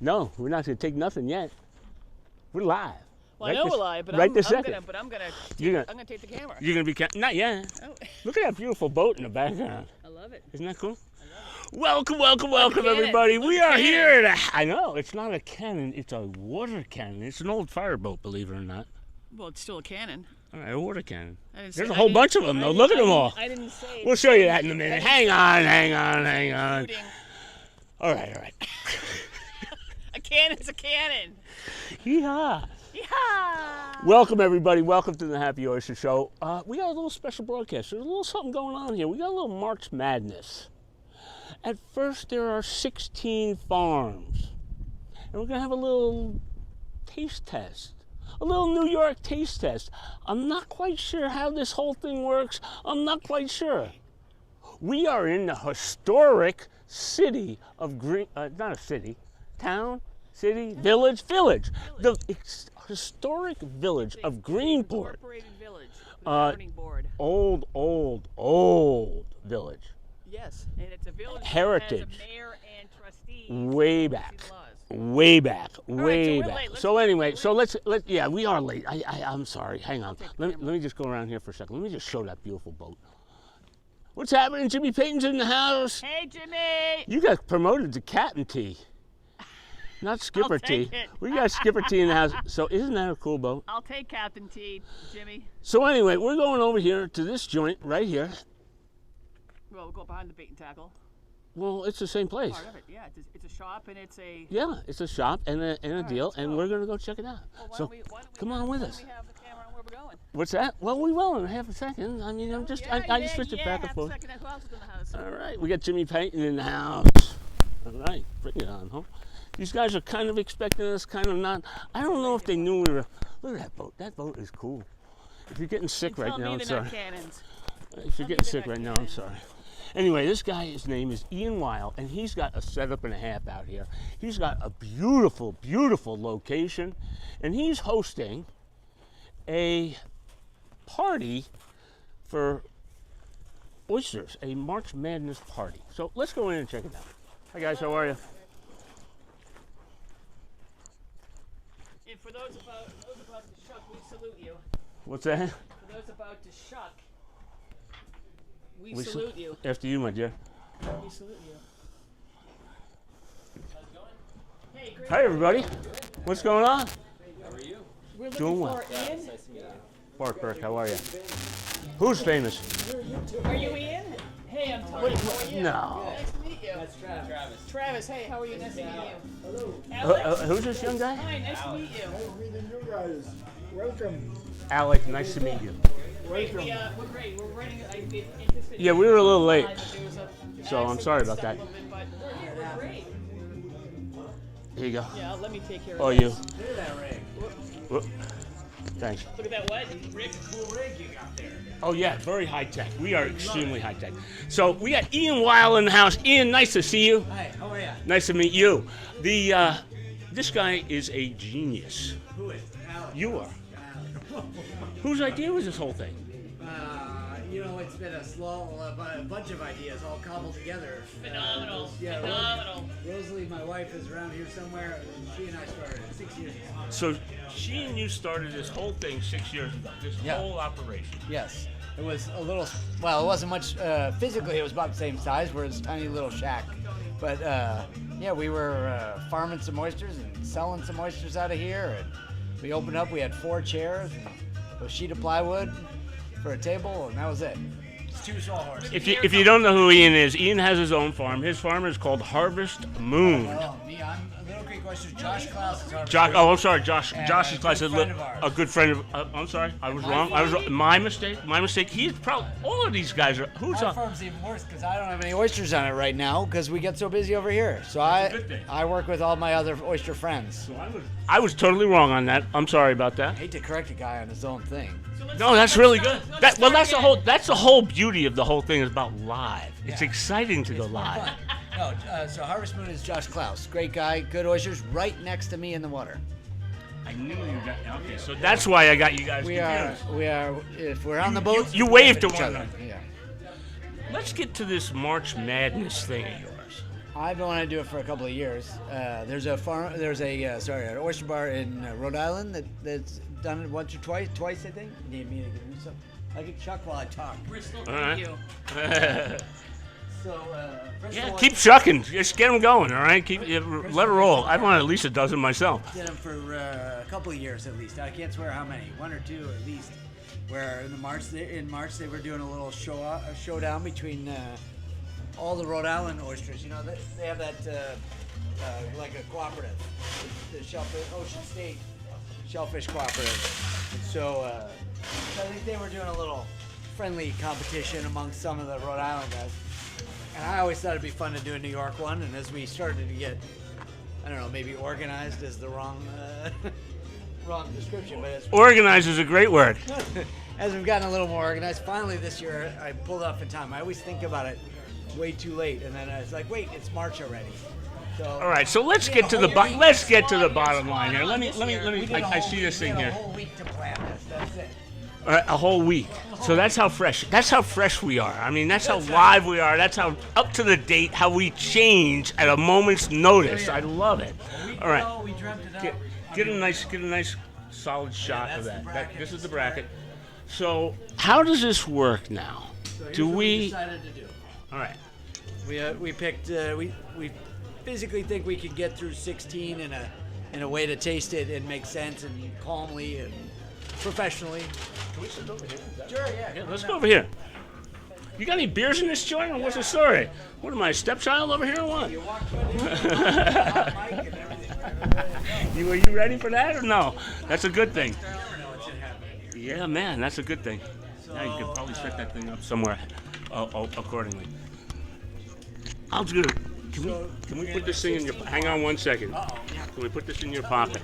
No, we're not going to take nothing yet. We're live. Well, I know we're live, but right I'm gonna take the camera. You're gonna be not yet. Oh. Look at that beautiful boat in the background. I love it. Isn't that cool? I love it. Welcome, everybody. We are here. I know it's not a cannon; it's a water cannon. It's an old fireboat, believe it or not. Well, it's still a cannon. All right, a water cannon. There's a whole bunch of them, though. Look at them all. I didn't say. We'll show you that in a minute. Hang on. All right. A cannon's a cannon. Yeehaw. Yeah. Welcome, everybody. Welcome to the Happy Oyster Show. We got a little special broadcast. There's a little something going on here. We got a little March Madness. At first, there are 16 farms. And we're going to have a little taste test. A little New York taste test. I'm not quite sure how this whole thing works. I'm not quite sure. We are in the historic city of not a city, town, city, village. The historic village of Greenport. Incorporated village. Governing board. Old village. Yes, and it's a village Heritage. that has a mayor and trustees. Way back. So anyway, we are late. I'm sorry. Hang on. Let me just go around here for a second. Let me just show that beautiful boat. What's happening? Jimmy Payton's in the house. Hey, Jimmy. You got promoted to Captain T. Not Skipper T. We got Skipper T in the house. So isn't that a cool boat? I'll take Captain T, Jimmy. So anyway, we're going over here to this joint right here. Well, we'll go behind the bait and tackle. Well, it's the same place. Part of it, yeah. It's a shop and it's a... Yeah, it's a shop and a deal, and we're going to go check it out. Well, so come on with us. Why don't we have the camera on where we're going? What's that? Well, we will in half a second. I mean, I just switched it back and forth. Who else is in the house? All right, we got Jimmy Payton in the house. All right, bring it on, huh? These guys are kind of expecting us, kind of not. I don't know if they knew we were. Look at that boat. That boat is cool. If you're getting sick right now, I'm sorry. If you're getting sick right now, I'm sorry. Anyway, this guy, his name is Ian Weil, and he's got a setup and a half out here. He's got a beautiful, beautiful location, and he's hosting a party for oysters, a March Madness party. So let's go in and check it out. Hi guys, how are you? And for those about to shuck, we salute you. What's that? For those about to shuck, we salute you. After you, my dear. We salute you. How's it going? Hey, great. Hi, everybody. What's going on? How are you? We're looking Doing for well. Ian. Nice to meet you. Bart Burke, how are you? Who's famous? Are you Ian? Hey, I'm Tony. How are you? No. Nice to meet you. That's Travis. Travis, hey, how are you? Nice to meet you. Hello. Alex? Who's this young guy? Hi, nice to meet you. Meeting you guys. Welcome. Alec, nice to meet you. We're great. We're running. Yeah, we were a little late, So so I'm sorry about that. But we're great. Here you go. Yeah, let me take care of Oh, that. you. Look at that rig. Whoop. Thanks. Look at that what? Rick. Cool rig you got there. Oh, yeah, very high tech. We are extremely high tech. So we got Ian Weil in the house. Ian, nice to see you. Hi, how are you? Nice to meet you. This guy is a genius. Who is? Alex. You are. Whose idea was this whole thing? It's been a a bunch of ideas all cobbled together. Phenomenal. Yeah, Phenomenal. Rosalie, my wife, is around here somewhere. She and I started 6 years ago. So she and you started this whole thing 6 years ago, this whole operation. Yes. It was a little, well, it wasn't much, physically it was about the same size. We're this tiny little shack. But we were farming some oysters and selling some oysters out of here. And we opened up, we had 4 chairs and a sheet of plywood for a table, and that was it. It's 2 sawhorses. If you don't know who Ian is, Ian has his own farm. His farm is called Harvest Moon. Oh, me, I'm Little Creek Oysters. Josh Klaus is Harvest Josh, Moon. oh, I'm sorry, Josh. And Josh a is class. good friend of ours. A good friend of. I'm sorry, I was wrong. My mistake. My mistake. He's probably all of these guys are. Who's Our up? farm's even worse because I don't have any oysters on it right now because we get so busy over here. So I work with all my other oyster friends. So I was totally wrong on that. I'm sorry about that. I hate to correct a guy on his own thing. No, that's really good. That's the whole beauty of the whole thing is about live. It's exciting to go live. No, so Harvest Moon is Josh Klaus. Great guy, good oysters, right next to me in the water. I knew you got. Okay, so that's why I got you guys We confused. are. If we're on the boat, You waved to each one other. another. Yeah. Let's get to this March Madness thing of yours. I've been wanting to do it for a couple of years. There's an oyster bar in Rhode Island that's done it once or twice I think. You need me to give you some. I can chuck while I talk. Bristol, All right. thank you. So, Yeah, keep shucking. Just get them going, all right? Let it roll. I've wanted at least a dozen myself. Did them for a couple of years at least. I can't swear how many, 1 or 2 at least. Where in March they were doing a little showdown between all the Rhode Island oysters. You know, they have that like a cooperative, the Ocean State Shellfish Cooperative. And so I think they were doing a little friendly competition amongst some of the Rhode Island guys. And I always thought it'd be fun to do a New York one. And as we started to get, I don't know, maybe organized is the wrong description, but it's Organized is a great word. as we've gotten a little more organized. Finally this year I pulled off in time. I always think about it way too late, and then I was like, wait, it's March already. So All right, so let's get to the bottom line here. Let me. I see this thing We here. had a whole week to plan this. That's it. All right, a whole week. So that's how fresh. That's how fresh we are. I mean, that's how live we are. That's how up to the date. How we change at a moment's notice. I love it. All right, We dreamt it up. get a nice solid shot of that's the that. bracket. This is the bracket. So how does this work now? So here's Do what we? decided to do. All right. We picked we physically think we could get through 16 in a way to taste it and make sense and calmly and professionally. Can we sit over here? Sure, yeah. Yeah, let's go over here. You got any beers in this joint, or what's the story? What am I, a stepchild over here, or what? You walked right in. Hot mic and everything. Are you ready for that, or no? That's a good thing. Yeah, man, that's a good thing. Now you could probably set that thing up somewhere accordingly. I'm just gonna. Can we put this thing in your? Hang on 1 second. Can we put this in your pocket?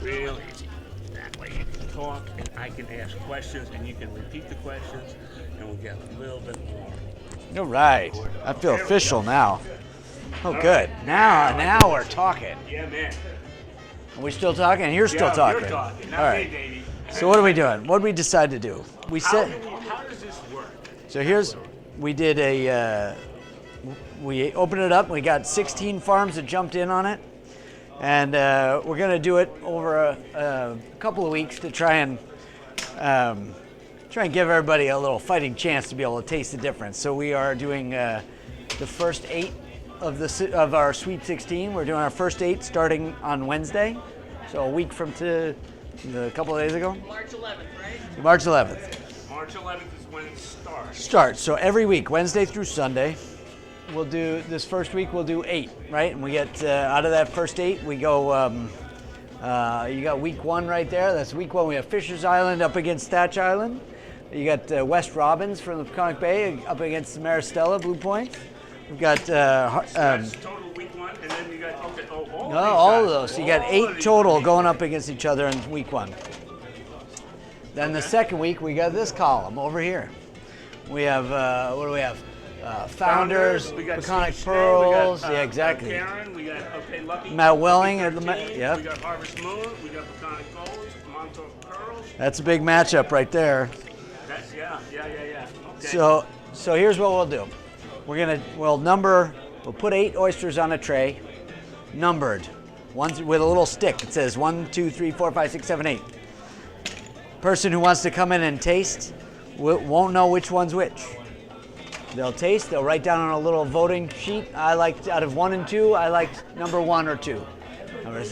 Real easy. That way you can talk, and I can ask questions, and you can repeat the questions, and we'll get a little bit more. All right. I feel official now. Oh, good. Now we're talking. Yeah, man. Are we still talking? You're still talking. You're talking. Not All me, right. baby. So what are we doing? What did we decide to do? We How said. does this work? So we did we opened it up. We got 16 farms that jumped in on it, and we're gonna do it over a couple of weeks to try and give everybody a little fighting chance to be able to taste the difference. So we are doing the first 8 of our Sweet 16. We're doing our first 8 starting on Wednesday, so a week from a couple of days ago. March 11th, right? March 11th. March 11th is when it starts. So every week, Wednesday through Sunday, we'll do this first week. We'll do 8, right? And we get out of that first 8, we go. You got week 1 right there. That's week 1. We have Fisher's Island up against Thatch Island. You got West Robbins from the Peconic Bay up against Maristella, Blue Point. We've got That's total week 1, and then you got all of those. So you got 8 total going up against each other in week 1. Then the second week, we got this column over here. We have, what do we have? Founders, we got Peconic Steve Pearls, Snell, we got, yeah, exactly. Karen, we got Lucky. Matt Welling, we at the yep. We got Harvest Moon, we got Peconic Gold, Montauk Pearls. That's a big matchup right there. That's yeah. Okay. So here's what we'll do. We'll put 8 oysters on a tray, numbered, ones with a little stick. It says 1, 2, 3, 4, 5, 6, 7, 8. Person who wants to come in and taste won't know which one's which. They'll taste, they'll write down on a little voting sheet. I liked, out of 1 and 2, I liked number 1 or 2.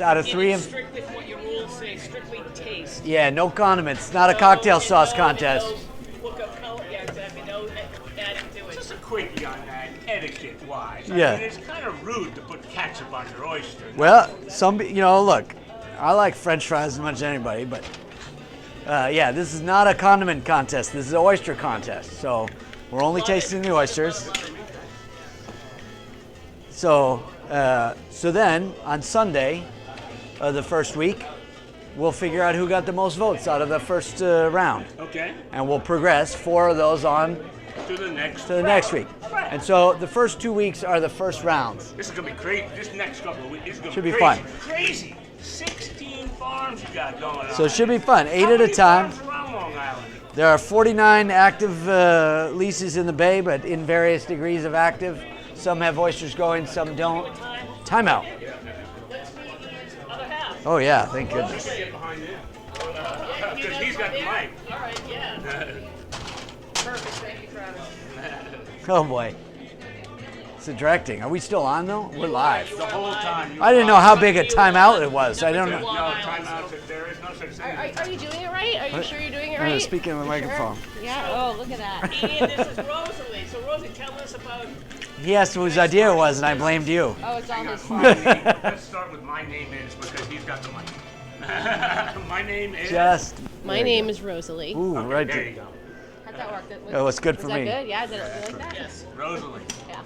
Out of 3 and... Strictly what your rules say, strictly taste. Yeah, no condiments, not a cocktail sauce contest. Yeah, exactly. No adding to it. Just a quickie on that, etiquette-wise. Yeah. I mean, it's kind of rude to put ketchup on your oyster. Well, look, I like French fries as much as anybody, but yeah, this is not a condiment contest. This is an oyster contest. So we're only tasting the oysters. So then on Sunday of the first week, we'll figure out who got the most votes out of the first round. Okay. And we'll progress 4 of those on To the next week. And so the first 2 weeks are the first rounds. This is gonna be crazy. This next couple of weeks is gonna Should be be crazy. fun. Crazy. 16 farms you got going on. So it should be fun, 8 How at a many time. farms around Long Island? There are 49 active leases in the bay, but in various degrees of active. Some have oysters going, some don't. Timeout. Let's meet Ian's other half. Oh yeah, thank goodness. Get behind him. Because he's got the mic. All right, yeah. Perfect. Thank you, Travis. Oh boy. So directing. Are we still on though? We're live. The whole time. I didn't know how big a timeout it was. I don't know. No, timeout. There is no such thing. Are you doing it right? Are you sure you're doing it I'm right? speaking in the microphone. Yeah. Oh, look at that. Ian, this is Rosalie. So, Rosie, tell us about. He asked whose idea it was, and I blamed you. Oh, it's all his fault. Let's start with my name is because he's got the mic. My name is. My name is Rosalie. Ooh, right. There you go. How'd that work? Oh, it's good for Was that me. good? Yeah, did it feel like that? Yes. Rosalie. Yeah.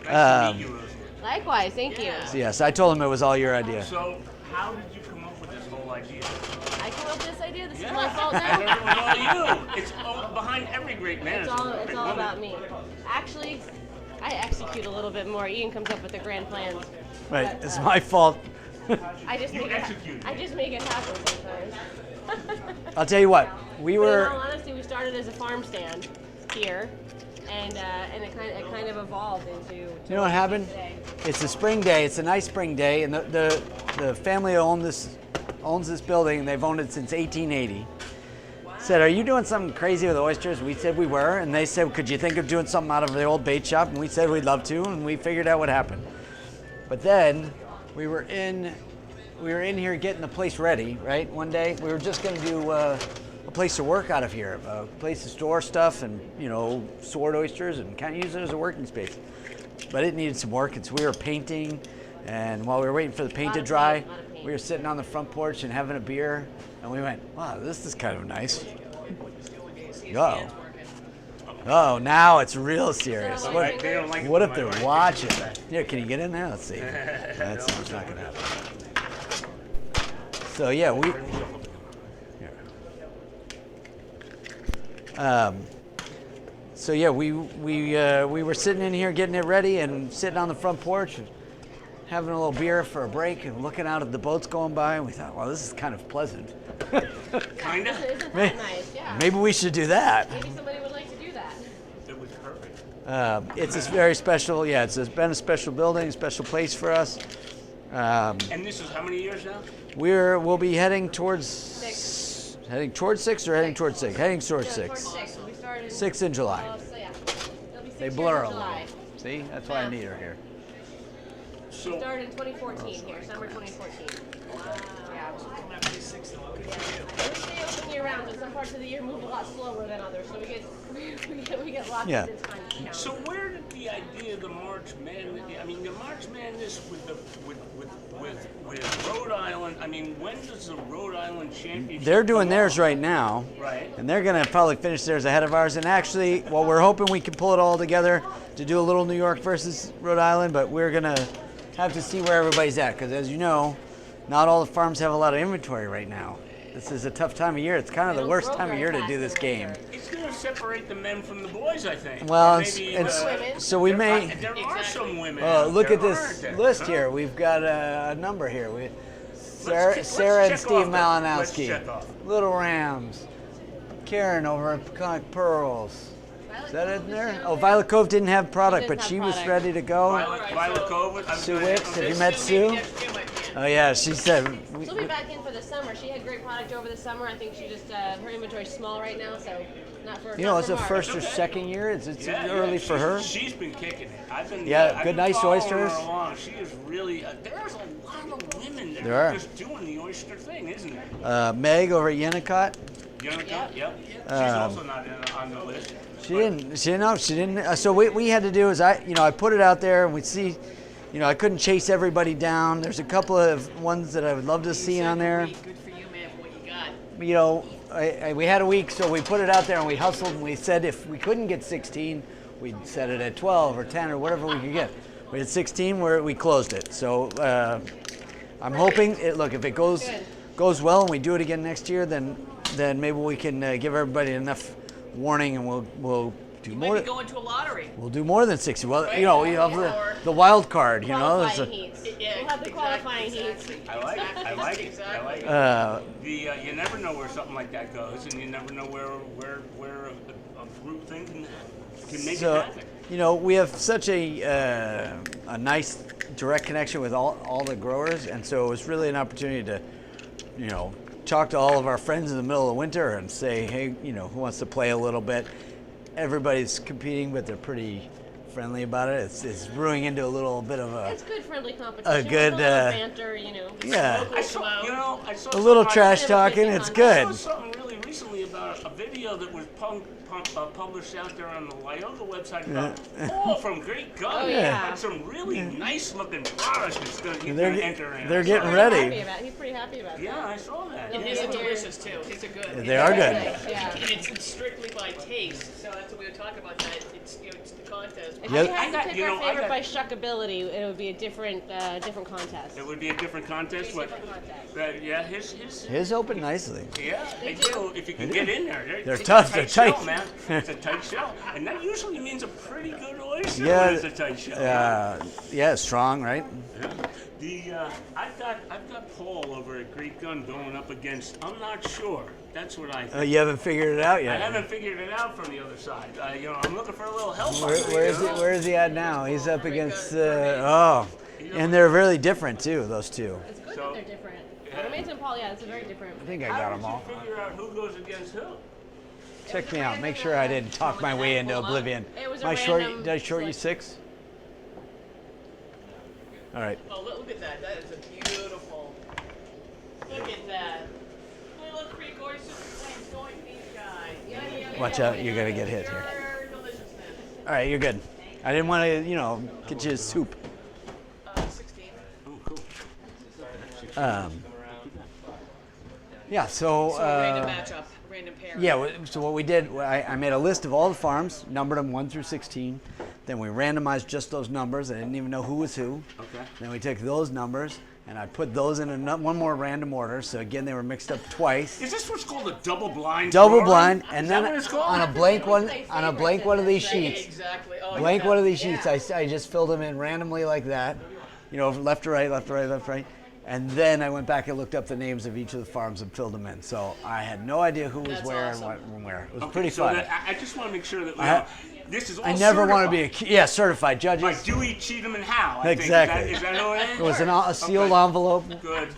Nice to meet you, Rosalie. Likewise, thank you. Yes, I told him it was all your idea. So, how did you come up with this whole idea? I came up with this idea. This Yeah. is my fault It now. was all you. It's all behind every great man. It's all about me. Actually, I execute a little bit more. Ian comes up with the grand plans. Right, it's my fault. I just You make execute. I just make it happen sometimes. I'll tell you what, we But in were. all honesty, we started as a farm stand here, and it kind of evolved into. You know what happened? Today. It's a spring day. It's a nice spring day, and the family owns this building. They've owned it since 1880. Said, "Are you doing something crazy with oysters?" We said we were, and they said, "Could you think of doing something out of the old bait shop?" And we said we'd love to, and we figured out what happened. But then we were in here getting the place ready. Right, one day we were just going to do a place to work out of here, a place to store stuff, and sort oysters and kind of use it as a working space. But it needed some work, and so we were painting, and while we were waiting for the paint to dry, we were sitting on the front porch and having a beer, and we went, "Wow, this is kind of nice." Oh, now it's real serious. What, They don't like it what when if my they're wife watching? Yeah, can you get in there? Let's see. That's not gonna happen. So yeah, we. So yeah, we were sitting in here getting it ready and sitting on the front porch, and having a little beer for a break and looking out at the boats going by, and we thought, well, this is kind of pleasant. Kind of. Isn't that nice? Yeah. Maybe we should do that. Maybe somebody would like to do that. It was perfect. It's a very special, it's been a special building, a special place for us. And this is how many years now? We'll be heading towards Six. Heading towards 6 or heading towards 6? Heading towards Yeah, 6. towards 6. We started. 6 in July. So yeah. It'll be 6 They years blur in a July. little. See, that's why I need her here. We So, started in 2014 here, summer 2014. Yeah. We stay open year round, so some parts of the year move a lot slower than others, so we get lots Yeah. of time to count. so where did the idea of the March Madness? I mean, the March Madness with Rhode Island. I mean, when does the Rhode Island Championship? They're doing come theirs off? right now. Right. And they're going to probably finish theirs ahead of ours. And actually, well, we're hoping we can pull it all together to do a little New York versus Rhode Island, but we're going to have to see where everybody's at. Because as you know, not all the farms have a lot of inventory right now. This is a tough time of year. It's kind of the worst time of year to do this game. It's going to separate the men from the boys, I think. Well, Or it's, maybe it's women. so we may. There are some women. Look out at there, this aren't there? list Huh? here. We've got a number here. Let's Sarah and check Steve off the- let's Malinowski, check off. Little Rams, Karen over at Peconic Pearls. Is that in there? Oh, Violet Cove didn't have product, didn't but have she was product. ready to go. Violet Cove. Sue Wicks, have you met Sue? Oh yeah, she said. She'll be back in for the summer. She had great product over the summer. I think she just her inventory's small right now, so not for. You know, not it's for her March. first or second year. It's early for her. She's been kicking it. I've been. Yeah, I've good, been nice following oysters. Her along. She is really. There's a lot of women that There are are. just doing the oyster thing, isn't there? Meg over at Yennicott. You know, Yep. Yep. She's also not on the list. She didn't. So what we had to do is I put it out there and we see. I couldn't chase everybody down. There's a couple of ones that I would love to see on there. Good for you, man, for what you got. We had a week, so we put it out there and we hustled and we said if we couldn't get 16, we'd set it at 12 or 10 or whatever we could get. We had 16 where we closed it. So I'm hoping look, if it goes well and we do it again next year, then maybe we can give everybody enough warning and we'll do You more. might be going to a lottery. We'll do more than 60. Well, Right? you know, we have the wild card. You know, there's Qualifying a- heats. Yeah, We'll have the qualifying heats. I like it. I like it. I Exactly. like it. You never know where something like that goes, and you never know where a group thing can make it so happen. you know, we have such a nice direct connection with all the growers, and so it was really an opportunity to, you know, talk to all of our friends in the middle of winter and say, hey, you know, who wants to play a little bit? Everybody's competing, but they're pretty friendly about it. It's brewing into a little bit of It's good friendly competition. good, with a little banter, you know. yeah, I saw a something little on- trash talking. It's I good. saw something really recently about a video that was published out there on the Lyoga website about Paul from Great Gun. Oh, yeah. Had some really nice looking products that's going to They're enter in. they're I getting saw ready. He's pretty happy about Yeah, that. I saw that. Yeah. These are delicious too. These are good. They are good. Yeah. And it's strictly by taste. So that's what we were talking about. That it's it's the contest. If Yeah. we had I to got- pick you our know, I favorite got- by shuckability, it would be a different contest. It would be a different contest, but yeah, His open nicely. yeah, They they do. do. If you can get in there, They're it's a tough, they're shell, tight. man. It's a tight shell, and that usually means a pretty good oyster Yeah, when it's a tight shell. yeah, strong, right? Yeah. I've got Paul over at Great Gun going up against. I'm not sure. That's what I think. You haven't figured it out I yet. haven't figured it out from the other side. You know, I'm looking for a little help. Where is he at now? He's up against and they're really different too. Those two. It's good So- that they're different. Mermaids and Paul, yeah, it's a very different. I think I How got did them all. you figure out who goes against who? Check me out. Make sure I didn't talk my way into oblivion. It was a My short. random Did I short you selection. 6? All right. Oh, look at that. That is a beautiful. Look at that. Little Creek oysters and join these guys. Watch out. You're gonna get hit here. Pure deliciousness. All right. You're good. I didn't want to, get you soup. 16. Oh, cool. Yeah. So. Random matchup. Random pair. Yeah, so what we did, I made a list of all the farms, numbered them 1 through 16. Then we randomized just those numbers. I didn't even know who was who. Okay. Then we took those numbers and I put those in one more random order. So again, they were mixed up twice. Is this what's called a double blind? Double drawing? blind, and Is then that what it's called? on a blank one of these sheets, Exactly. Oh, blank yeah. one of these sheets, I just filled them in randomly like that, left to right, left to right, left to right. And then I went back and looked up the names of each of the farms and filled them in. So I had no idea who was That's where awesome. and where. It was Okay, pretty so fun. I just want to make sure that this is all I never want to certified. be certified judges. Like Dewey, Cheatham, and Howe. I think. Exactly. Is that who it is? It was a sealed Okay. envelope. Good.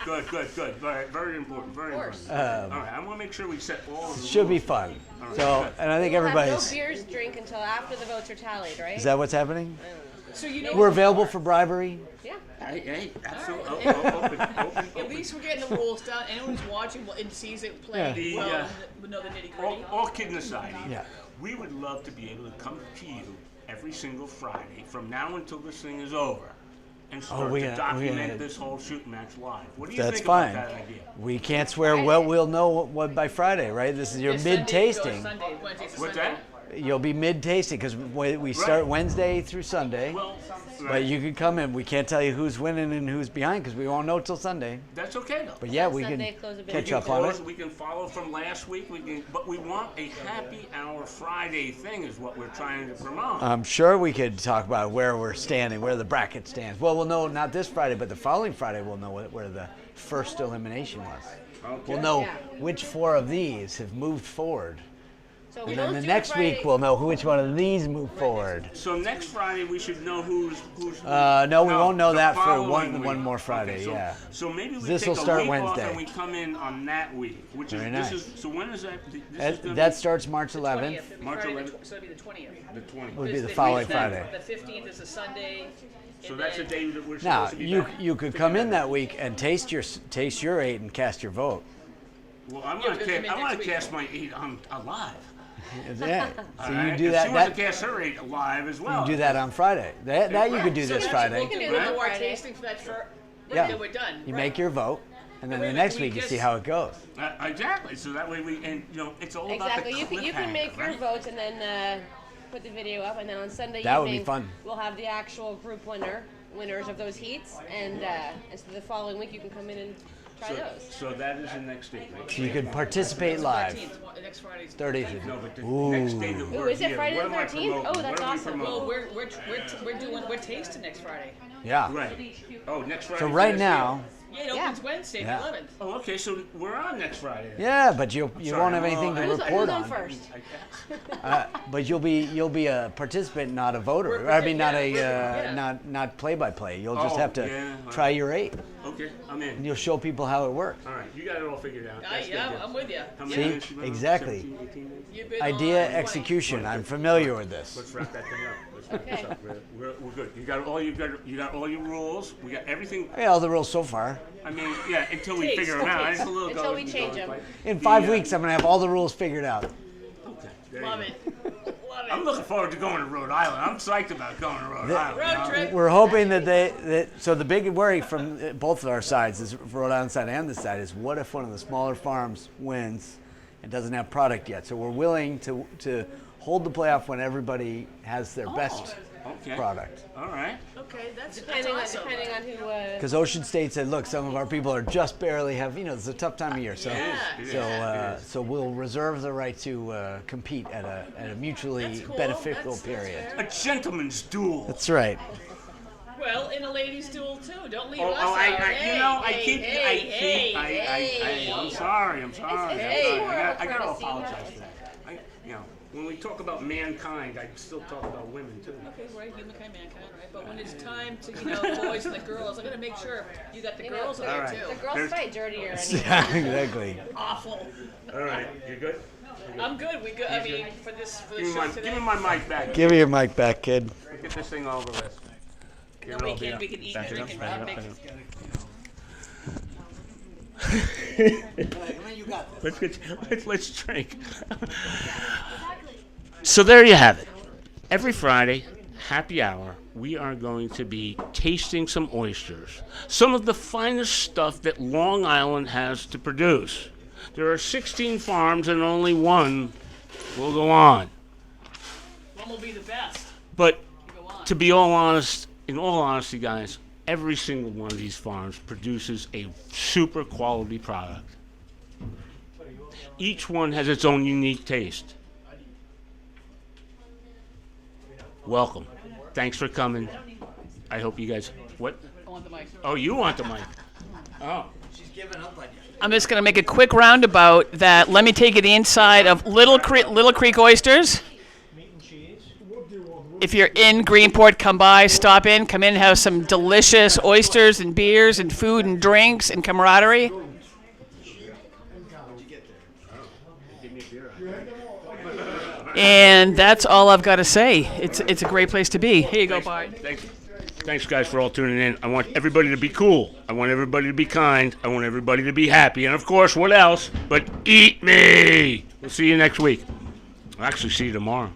Very, very important. Very important. All right, I want to make sure we set all of the Should be rules. fun. All right, So, good. and I think We'll have everybody's. no beers drink until after the votes are tallied, right? Is that what's happening? So you know We're available for bribery. Yeah. Hey, absolutely. Open. At least we're getting the rules down. Anyone who's watching and sees it play Yeah. will know the nitty gritty. All kidding aside, Yeah. we would love to be able to come to you every single Friday from now until this thing is over and start to document this whole shooting match live. What do you That's think fine. about that idea? We can't swear. Well, we'll know what by Friday, right? This is your This Sunday, mid-tasting. Sunday, Wednesday to What's Sunday. that? You'll be mid-tasting because we start Wednesday through Sunday. Well, But you can come in. We can't tell you who's winning and who's behind because we won't know till Sunday. that's okay though. But yeah, we Sunday, can close a bit. catch We can up on close, it. we can follow from last week. But we want a happy hour Friday thing is what we're trying to promote. I'm sure we could talk about where we're standing, where the bracket stands. Well, we'll know not this Friday, but the following Friday we'll know where the first elimination was. Okay. We'll know Yeah. which 4 of these have moved forward. So we And don't then the do next Friday. week we'll know which one of these moved forward. So next Friday we should know who's. No, we won't know the that for following one week. more Friday. Okay, so, Yeah. So maybe we This take will a start week off Wednesday. and we come in on that week, which Very is nice. this is. So when is that? This is That, gonna that be starts March 11th. 20th. It'll be March Friday 11th. So it'll be the 20th. the 20th. Would be the This- following the- Friday. The 15th is a Sunday. So and that's the then- day that we're Now supposed to be you back. you could come in that week and taste your 8 and cast your vote. Well, I'm Yeah, gonna we're gonna come in I want next to week. cast my 8 on alive. Yeah. So All you right? do And that. She wants That to cast her 8 alive as well. you do that on Friday. That you could do So this that's- Friday. We'll do do we'll that do our Friday. tasting for that shirt. Yeah. Then we're done. You Right. make your vote, and then Wait a the minute, next we week you just- see how it goes. Exactly. So that way it's all about Exactly. the You can make your cliffhanger, right? votes and then put the video up, and then on Sunday That would evening be fun. we'll have the actual group winners of those heats, and so the following week you can come in and Try those. So that is the next date, right? So you can participate live. 13th. Next Friday's 30th. No, but the next day that Ooh, we're is it here, Friday what the am I 13th? promoting? Oh, that's What am I awesome. promoting? Well, we're tasting next Friday. Yeah. Right. Oh, next Friday. So right now, Yeah, it opens Wednesday, Yeah. the 11th. Oh, okay. So we're on next Friday. yeah, but you sorry, won't have I'm anything to all- Who's report on on. first? But you'll be a participant, not a voter. I mean, not a not play by play. You'll just Oh, have to yeah, try your eight, Okay, I'm and in. you'll show people how it works. All right, you got it all figured out. That's good, Yeah, yeah. I'm with you. How many See? minutes you been on? Exactly. 17, 18 minutes? You've been Idea, on execution. I'm familiar with this. Let's wrap that thing up. Let's wrap this Okay. up. We're good. You got all your rules. We got everything. Yeah, all the rules so far. I mean, yeah, until we Taste, figure them out. taste. It's a little Until we change them. In 5 weeks, I'm gonna have all the rules figured out. Okay, there Love you it. go. Love I'm it. looking forward to going to Rhode Island. I'm psyched about going to Rhode Island. Road trip. We're hoping that so the big worry from both of our sides, is Rhode Island side and this side, is what if one of the smaller farms wins and doesn't have product yet? So we're willing to hold the playoff when everybody has their best Okay. product. All right. Okay, that's Depending awesome. on who. Because Ocean State said, look, some of our people are just barely it's a tough time of year. So Yeah. It is. so we'll reserve the right to compete at a mutually That's cool. beneficial That's period. fair. A gentleman's duel. That's right. Well, in a ladies' duel too. Don't leave Oh, us oh, out. I'm sorry. It's I moral gotta courtesy. apologize for that. When we talk about mankind, I still talk about women too. Okay, right, humankind, mankind, right? But when it's time to, boys and the girls, I'm gonna make sure you got the girls in the, there All right. too. the girls There's- fight dirtier. Yeah, exactly. Awful. All right, you good? I'm good. We good. I mean, for this show today. Give me my mic back. Give me your mic back, kid. Get this thing over with. No, we can eat and drink and make. Let's drink. So there you have it. Every Friday, happy hour, we are going to be tasting some oysters. Some of the finest stuff that Long Island has to produce. There are 16 farms and only one will go on. One will be the best. But Go on. to be all honest, in all honesty, guys, every single one of these farms produces a super quality product. Each one has its own unique taste. Welcome. Thanks for coming. I hope you guys. What? I want the mic. Oh, you want the mic? Oh. I'm just gonna make a quick roundabout. Let me take you the inside of Little Creek Oysters. If you're in Greenport, come by, stop in, come in, have some delicious oysters and beers and food and drinks and camaraderie. And that's all I've got to say. It's a great place to be. Here you go, Bart. Thanks, guys, for all tuning in. I want everybody to be cool. I want everybody to be kind. I want everybody to be happy. And, of course, what else? But eat me. We'll see you next week. I'll actually see you tomorrow.